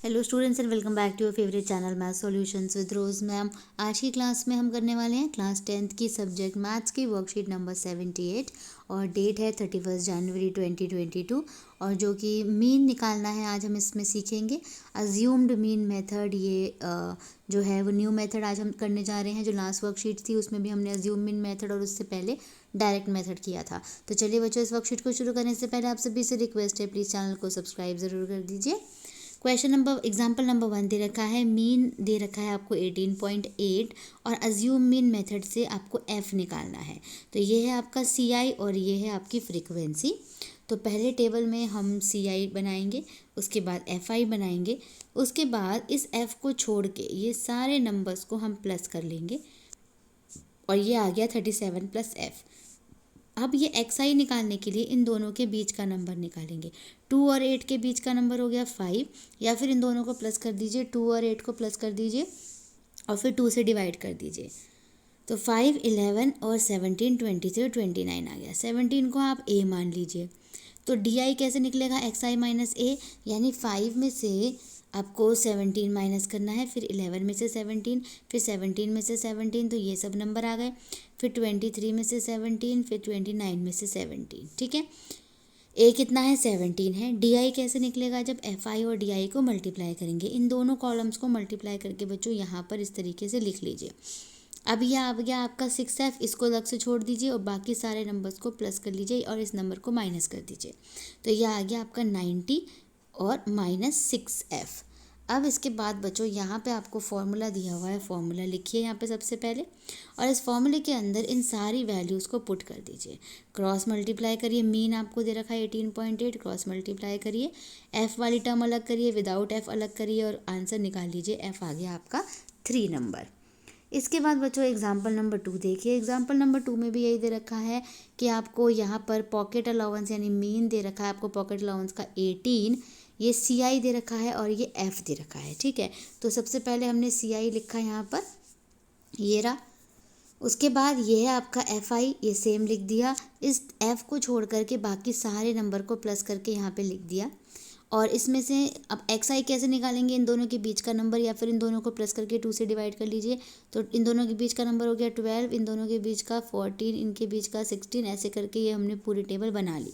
Hello students and welcome back to your favourite channel math solutions with Rose ma'am. आज की class में हम करने वाले हैं क्लास 10th की सब्जेक्ट मैथ्स की वर्कशीट नंबर 78 और डेट है 31 जनवरी 2022 और जो कि मीन निकालना है आज हम इसमें सीखेंगे। अज्यूम्ड मीन मेथड, ये जो है वो न्यू मेथड आज हम करने जा रहे हैं। जो लास्ट वर्कशीट थी उसमें भी हमने अज्यूम मीन मेथड और उससे पहले डायरेक्ट मेथड किया था। तो चलिए बच्चों, इस वर्कशीट को शुरू करने से पहले आप सभी से रिक्वेस्ट है, प्लीज़ चैनल को सब्सक्राइब ज़रूर कर दीजिए। क्वेश्चन नंबर एग्जाम्पल नंबर 1 दे रखा है, मीन दे रखा है आपको 18.8 और अज्यूम मीन मेथड से आपको एफ निकालना है। तो ये है आपका सी आई और ये है आपकी फ्रीक्वेंसी। तो पहले टेबल में हम सी आई बनाएंगे, उसके बाद एफ आई बनाएंगे, उसके बाद इस एफ को छोड़ के ये सारे नंबर्स को हम प्लस कर लेंगे और ये आ गया 37 प्लस एफ। अब ये एक्स आई निकालने के लिए इन दोनों के बीच का नंबर निकालेंगे। 2 और 8 के बीच का नंबर हो गया 5, या फिर इन दोनों को प्लस कर दीजिए, 2 और 8 को प्लस कर दीजिए और फिर 2 से डिवाइड कर दीजिए। तो 5, 11 और 17, 23 और 29 आ गया। 17 को आप ए मान लीजिए। तो डी आई कैसे निकलेगा, एक्स आई माइनस ए, यानी 5 में से आपको 17 माइनस करना है, फिर 11 में से 17, फिर 17 में से 17, तो ये सब नंबर आ गए। फिर 23 में से 17, फिर 29 में से 17। ठीक है, ए कितना है, 17 है। डी आई कैसे निकलेगा, जब एफ आई और डी आई को मल्टीप्लाई करेंगे। इन दोनों कॉलम्स को मल्टीप्लाई करके बच्चों यहाँ पर इस तरीके से लिख लीजिए। अब यह आ गया आपका 6f, इसको अलग से छोड़ दीजिए और बाकी सारे नंबर्स को प्लस कर लीजिए और इस नंबर को माइनस कर दीजिए। तो यह आ गया आपका 90 और -6f। अब इसके बाद बच्चों यहाँ पे आपको फॉर्मूला दिया हुआ है, फॉर्मूला लिखिए यहाँ पे सबसे पहले और इस फॉर्मूले के अंदर इन सारी वैल्यूज़ को पुट कर दीजिए। क्रॉस मल्टीप्लाई करिए, मीन आपको दे रखा है 18.8, क्रॉस मल्टीप्लाई करिए, एफ़ वाली टर्म अलग करिए, विदाउट एफ़ अलग करिए और आंसर निकाल लीजिए। एफ़ आ गया आपका 3 नंबर। इसके बाद बच्चों एग्जाम्पल नंबर 2 देखिए। एग्जाम्पल नंबर 2 में भी यही दे रखा है कि आपको यहाँ पर पॉकेट अलाउंस यानी मीन दे रखा है आपको पॉकेट अलाउंस का 18, ये सी आई दे रखा है और ये एफ़ दे रखा है। ठीक है, तो सबसे पहले हमने सी आई लिखा यहाँ पर, ये रहा। उसके बाद ये है आपका एफ आई, ये सेम लिख दिया। इस एफ़ को छोड़ करके बाकी सारे नंबर को प्लस करके यहाँ पे लिख दिया। और इसमें से अब एक्स आई कैसे निकालेंगे, इन दोनों के बीच का नंबर या फिर इन दोनों को प्लस करके 2 से डिवाइड कर लीजिए। तो इन दोनों के बीच का नंबर हो गया 12, इन दोनों के बीच का 14, इनके बीच का 16, ऐसे करके ये हमने पूरी टेबल बना ली।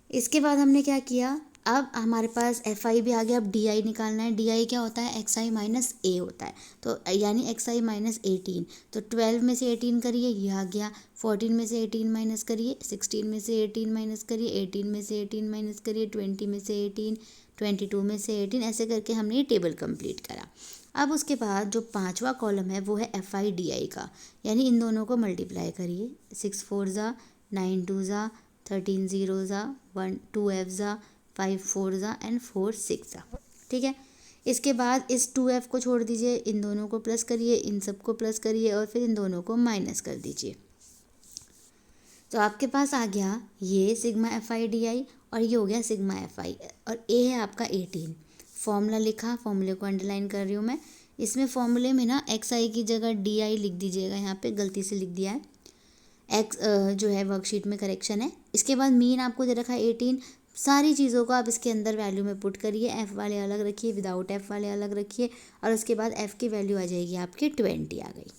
इसके बाद हमने क्या किया, अब हमारे पास एफ आई भी आ गया। अब डी आई निकालना है। डी आई क्या होता है, एक्स आई माइनस ए होता है, तो यानी एक्स आई माइनस 18। तो 12 में से 18 करिए, ये आ गया। 14 में से 18 माइनस करिए, 16 में से 18 माइनस करिए, 18 में से 18 माइनस करिए, 20 में से 18, 22 में से 18, ऐसे करके हमने ये टेबल कंप्लीट करा। अब उसके बाद जो 5वां कॉलम है वो है एफ आई डी आई का, यानी इन दोनों को मल्टीप्लाई करिए। 6 4 ज़ा, 9 2 ज़ा, 13 0 ज़ा, 1 2 एफ ज़ा, 5 4 ज़ा एंड 4 6 ज़ा। ठीक है, इसके बाद इस 2f को छोड़ दीजिए, इन दोनों को प्लस करिए, इन सब को प्लस करिए और फिर इन दोनों को माइनस कर दीजिए। तो आपके पास आ गया ये सिग्मा एफ आई डी आई और ये हो गया सिग्मा एफ आई और ए है आपका 18। फॉर्मूला लिखा, फॉर्मूले को अंडरलाइन कर रही हूँ मैं। इसमें फॉर्मूले में ना एक्स आई की जगह डी आई लिख दीजिएगा, यहाँ पे गलती से लिख दिया है। एक्स जो है वर्कशीट में करेक्शन है। इसके बाद मीन आपको दे रखा है 18। सारी चीज़ों को आप इसके अंदर वैल्यू में पुट करिए, एफ़ वाले अलग रखिए, विदाउट एफ़ वाले अलग रखिए और उसके बाद एफ़ की वैल्यू आ जाएगी आपकी 20 आ गई।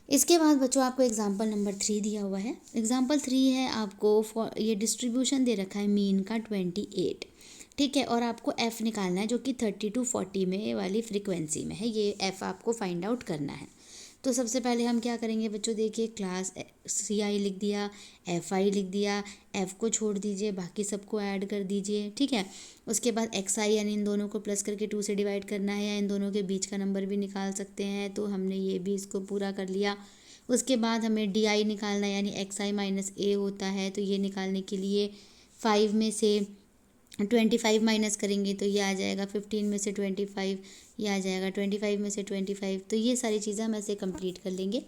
इसके बाद बच्चों आपको एग्जाम्पल नंबर 3 दिया हुआ है। एग्जाम्पल 3 है आपको ये डिस्ट्रीब्यूशन दे रखा है मीन का 28। ठीक है, और आपको एफ़ निकालना है जो कि 30 to 40 में वाली फ्रीक्वेंसी में है। ये एफ़ आपको फाइंड आउट करना है। तो सबसे पहले हम क्या करेंगे बच्चों, देखिए क्लास सी आई लिख दिया, एफ आई लिख दिया, एफ को छोड़ दीजिए, बाकी सबको ऐड कर दीजिए। ठीक है, उसके बाद एक्स आई यानी इन दोनों को प्लस करके 2 से डिवाइड करना है, या इन दोनों के बीच का नंबर भी निकाल सकते हैं, तो हमने ये भी इसको पूरा कर लिया। उसके बाद हमें डी आई निकालना है, यानी एक्स आई माइनस ए होता है, तो ये निकालने के लिए 5 में से 25 माइनस करेंगे तो ये आ जाएगा 15 में से 25, ये आ जाएगा 25 में से 25। तो ये सारी चीज़ें हम ऐसे कंप्लीट कर लेंगे।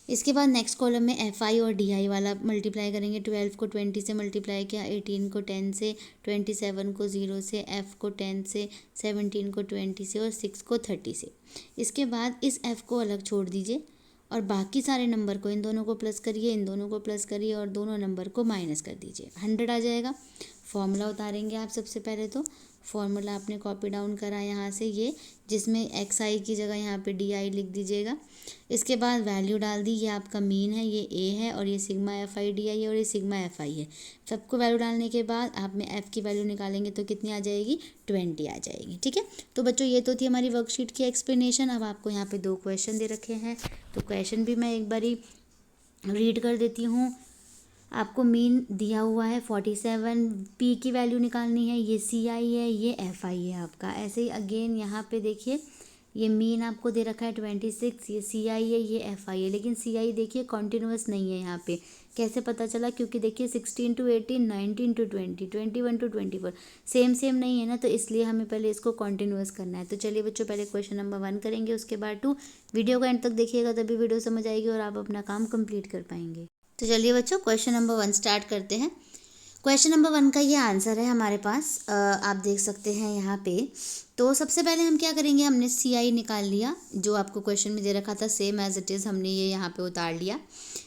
इसके बाद नेक्स्ट कॉलम में एफ आई और डी आई वाला मल्टीप्लाई करेंगे। 12 को 20 से मल्टीप्लाई किया, 18 को 10 से, 27 को 0 से, एफ़ को 10 से, 17 को 20 से और 6 को 30 से। इसके बाद इस एफ़ को अलग छोड़ दीजिए और बाकी सारे नंबर को इन दोनों को प्लस करिए, इन दोनों को प्लस करिए और दोनों नंबर को माइनस कर दीजिए। 100 आ जाएगा। फॉर्मूला उतारेंगे आप सबसे पहले। तो फॉर्मूला आपने कॉपी डाउन करा यहाँ से ये, जिसमें एक्स आई की जगह यहाँ पे डी आई लिख दीजिएगा। इसके बाद वैल्यू डाल दी, ये आपका मीन है, ये ए है और ये सिग्मा एफ आई डी आई है और ये सिग्मा एफ आई है। सबको वैल्यू डालने के बाद आप में एफ़ की वैल्यू निकालेंगे तो कितनी आ जाएगी, 20 आ जाएगी। ठीक है, तो बच्चों ये तो थी हमारी वर्कशीट की एक्सप्लेनेशन। अब आपको यहाँ पे 2 क्वेश्चन दे रखे हैं, तो क्वेश्चन भी मैं एक बारी रीड कर देती हूँ। आपको मीन दिया हुआ है 47, पी की वैल्यू निकालनी है, ये सी आई है, ये एफ आई है आपका। ऐसे ही अगेन यहाँ पे देखिए ये मीन आपको दे रखा है 26, ये सी आई है, ये एफ आई है, लेकिन सी आई देखिए कॉन्टिन्यूस नहीं है यहाँ पे। कैसे पता चला, क्योंकि देखिए 16 to 18, 19 to 20, 21 to 24 सेम नहीं है ना, तो इसलिए हमें पहले इसको कॉन्टिन्यूस करना है। तो चलिए बच्चों पहले क्वेश्चन नंबर 1 करेंगे, उसके बाद 2। वीडियो को एंड तक देखिएगा तभी वीडियो समझ आएगी और आप अपना काम कंप्लीट कर पाएंगे। तो चलिए बच्चों क्वेश्चन नंबर 1 स्टार्ट करते हैं। क्वेश्चन नंबर 1 का ये आंसर है हमारे पास, आप देख सकते हैं यहाँ पे। तो सबसे पहले हम क्या करेंगे, हमने सी आई निकाल लिया, जो आपको क्वेश्चन में दे रखा था सेम एज इट इज़ हमने ये यहाँ पे उतार लिया।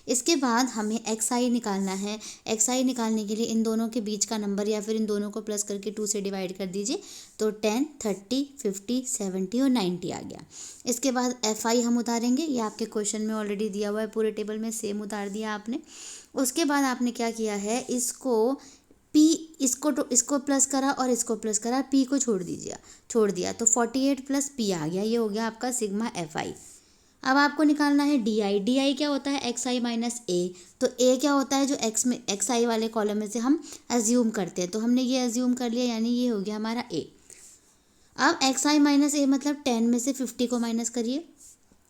इसके बाद हमें एक्स आई निकालना है। एक्स आई निकालने के लिए इन दोनों के बीच का नंबर या फिर इन दोनों को प्लस करके 2 से डिवाइड कर दीजिए, तो 10, 30, 50, 70 और 90 आ गया। इसके बाद एफ आई हम उतारेंगे, ये आपके क्वेश्चन में ऑलरेडी दिया हुआ है, पूरे टेबल में सेम उतार दिया आपने। उसके बाद आपने क्या किया है, इसको पी, इसको प्लस करा और इसको प्लस करा, पी को छोड़ दिया, तो 48 प्लस पी आ गया, ये हो गया आपका सिग्मा एफ आई। अब आपको निकालना है डी आई। डी आई क्या होता है, एक्स आई माइनस ए। तो ए क्या होता है, जो एक्स आई वाले कॉलम में से हम एज्यूम करते हैं, तो हमने ये एज्यूम कर लिया, यानी ये हो गया हमारा ए। अब एक्स आई माइनस ए मतलब 10 में से 50 को माइनस करिए,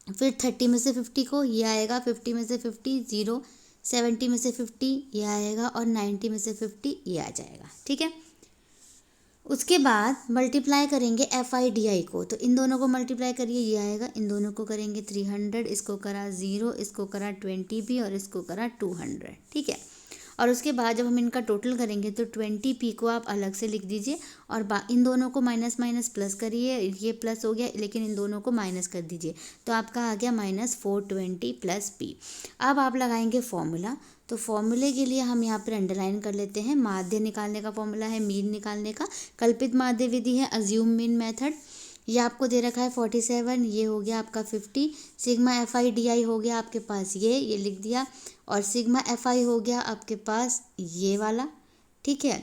फिर 30 में से 50 को, ये आएगा 50 में से 50 0, 70 में से 50 ये आएगा और 90 में से 50 ये आ जाएगा। ठीक है, उसके बाद मल्टीप्लाई करेंगे एफ आई डी आई को, तो इन दोनों को मल्टीप्लाई करिए, ये आएगा, इन दोनों को करेंगे 300, इसको करा 0, इसको करा 20 भी और इसको करा 200। ठीक है, और उसके बाद जब हम इनका टोटल करेंगे तो 20 पी को आप अलग से लिख दीजिए और इन दोनों को माइनस माइनस प्लस करिए, ये प्लस हो गया लेकिन इन दोनों को माइनस कर दीजिए, तो आपका आ गया -420 प्लस पी। अब आप लगाएंगे फॉर्मूला, तो फॉर्मूले के लिए हम यहाँ पर अंडरलाइन कर लेते हैं। माध्य निकालने का फॉर्मूला है मीन निकालने का, कल्पित माध्य विधि है अज्यूम मीन मेथड। ये आपको दे रखा है 47, ये हो गया आपका 50, सिग्मा एफ आई डी आई हो गया आपके पास ये लिख दिया, और सिग्मा एफ आई हो गया आपके पास ये वाला। ठीक है,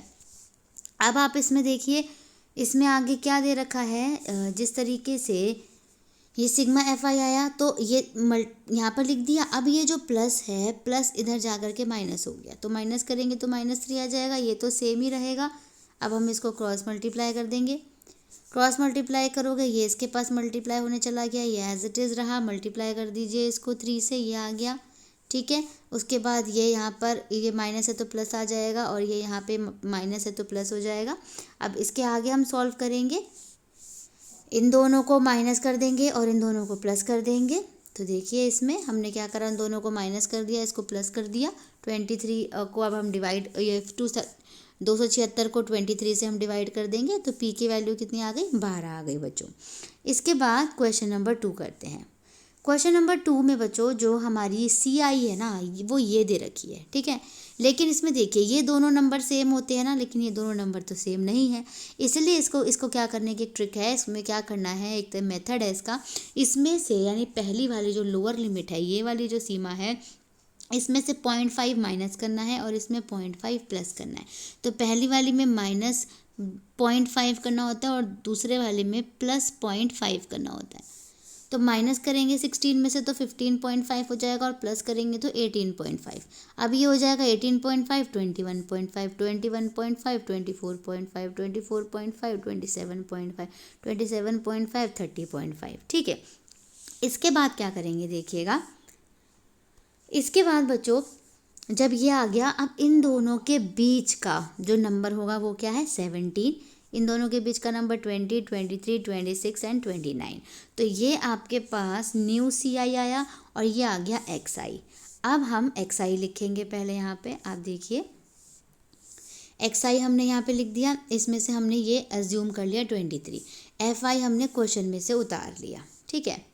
अब आप इसमें देखिए, इसमें आगे क्या दे रखा है, जिस तरीके से ये सिग्मा एफ आई आया तो ये यहाँ पर लिख दिया। अब ये जो प्लस है, प्लस इधर जा कर के माइनस हो गया, तो माइनस करेंगे तो -3 आ जाएगा, ये तो सेम ही रहेगा। अब हम इसको क्रॉस मल्टीप्लाई कर देंगे, क्रॉस मल्टीप्लाई करोगे ये इसके पास मल्टीप्लाई होने चला गया, ये एज इट इज़ रहा, मल्टीप्लाई कर दीजिए इसको 3 से, ये आ गया। ठीक है, उसके बाद ये यहाँ पर ये माइनस है तो प्लस आ जाएगा और ये यहाँ पे माइनस है तो प्लस हो जाएगा। अब इसके आगे हम सॉल्व करेंगे, इन दोनों को माइनस कर देंगे और इन दोनों को प्लस कर देंगे। तो देखिए इसमें हमने क्या करा, इन दोनों को माइनस कर दिया, इसको प्लस कर दिया। 23 को अब हम डिवाइड, ये 276 को 23 से हम डिवाइड कर देंगे, तो पी की वैल्यू कितनी आ गई, 12 आ गई बच्चों। इसके बाद क्वेश्चन नंबर 2 करते हैं। क्वेश्चन नंबर 2 में बच्चों जो हमारी सी आई है ना, वो ये दे रखी है। ठीक है, लेकिन इसमें देखिए ये दोनों नंबर सेम होते हैं ना, लेकिन ये दोनों नंबर तो सेम नहीं है, इसलिए इसको क्या करने की एक ट्रिक है। इसमें क्या करना है, एक तो मेथड है इसका, इसमें से यानी पहली वाली जो लोअर लिमिट है, ये वाली जो सीमा है, इसमें से 0.5 माइनस करना है और इसमें 0.5 प्लस करना है। तो पहली वाली में -0.5 करना होता है और दूसरे वाले में +0.5 करना होता है। तो माइनस करेंगे 16 में से तो 15.5 हो जाएगा और प्लस करेंगे तो 18.5। अब ये हो जाएगा 18.5, 21.5, 21.5, 24.5, 24.5, 27.5, 27.5, 30.5। ठीक है, इसके बाद क्या करेंगे देखिएगा, इसके बाद बच्चों जब ये आ गया, अब इन दोनों के बीच का जो नंबर होगा वो क्या है, 17। इन दोनों के बीच का नंबर 20, 23, 26 एंड 29। तो ये आपके पास न्यू सी आई आया और ये आ गया एक्स आई। अब हम एक्स आई लिखेंगे पहले यहाँ पे, आप देखिए एक्स आई हमने यहाँ पे लिख दिया, इसमें से हमने ये एज्यूम कर लिया 23। एफ आई हमने क्वेश्चन में से उतार लिया। ठीक है,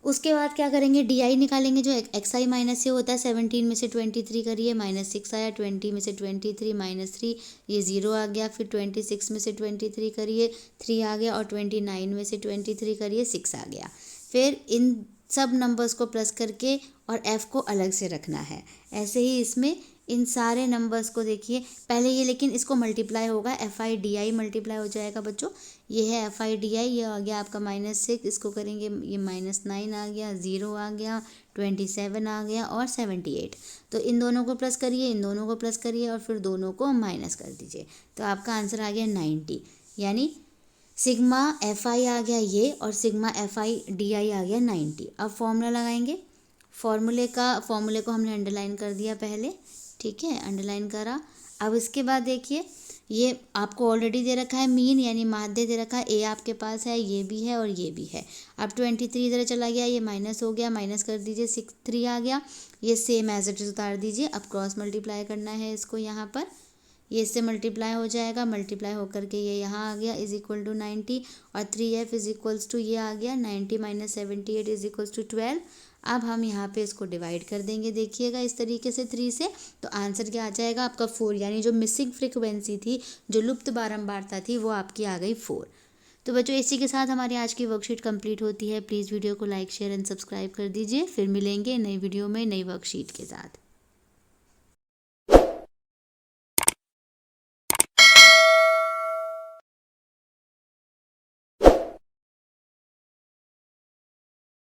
उसके बाद क्या करेंगे, डी आई निकालेंगे। जो एक्स आई माइनस से होता है 17 में से 23 करिए, -6 आया, 20 में से 23 -3 ये 0 आ गया। फिर 26 में से 23 करिए, 3 आ गया। और 29 में से 23 करिए, 6 आ गया। फिर इन सब नंबर्स को प्लस करके और एफ़ को अलग से रखना है। ऐसे ही इसमें इन सारे नंबर्स को देखिए, पहले ये लेकिन इसको मल्टीप्लाई होगा, F i d I multiply हो जाएगा बच्चों। ये है एफ आई डी आई, ये आ गया आपका -6, इसको करेंगे ये -9 आ गया, 0 आ गया, 27 आ गया और 78। तो इन दोनों को प्लस करिए, इन दोनों को प्लस करिए और फिर दोनों को माइनस कर दीजिए। तो आपका आंसर आ गया 90, यानी सिग्मा एफ आई आ गया ये और sigma f i d i आ गया 90। अब फॉर्मूला लगाएंगे। फॉर्मूले को हमने अंडरलाइन कर दिया पहले, ठीक है, अंडरलाइन करा। अब इसके बाद देखिए, ये आपको ऑलरेडी दे रखा है मीन यानी माध्य दे रखा है, ए आपके पास है, ये भी है और ये भी है। अब 23 इधर चला गया, ये माइनस हो गया, माइनस कर दीजिए, 3 आ गया। ये सेम एज इट इज उतार दीजिए। अब क्रॉस मल्टीप्लाई करना है इसको, यहाँ पर ये इससे मल्टीप्लाई हो जाएगा, मल्टीप्लाई होकर के ये यहाँ आ गया = 90 और 3f = ये आ गया 90 - 78 = 12। अब हम यहाँ पे इसको डिवाइड कर देंगे, देखिएगा इस तरीके से 3 से। तो आंसर क्या आ जाएगा आपका 4, यानी जो मिसिंग फ्रीक्वेंसी थी, जो लुप्त बारंबारता थी, वो आपकी आ गई 4। तो बच्चों इसी के साथ हमारी आज की वर्कशीट कंप्लीट होती है। प्लीज़ वीडियो को लाइक शेयर एंड सब्सक्राइब कर दीजिए। फिर मिलेंगे नई वीडियो में नई वर्कशीट के साथ।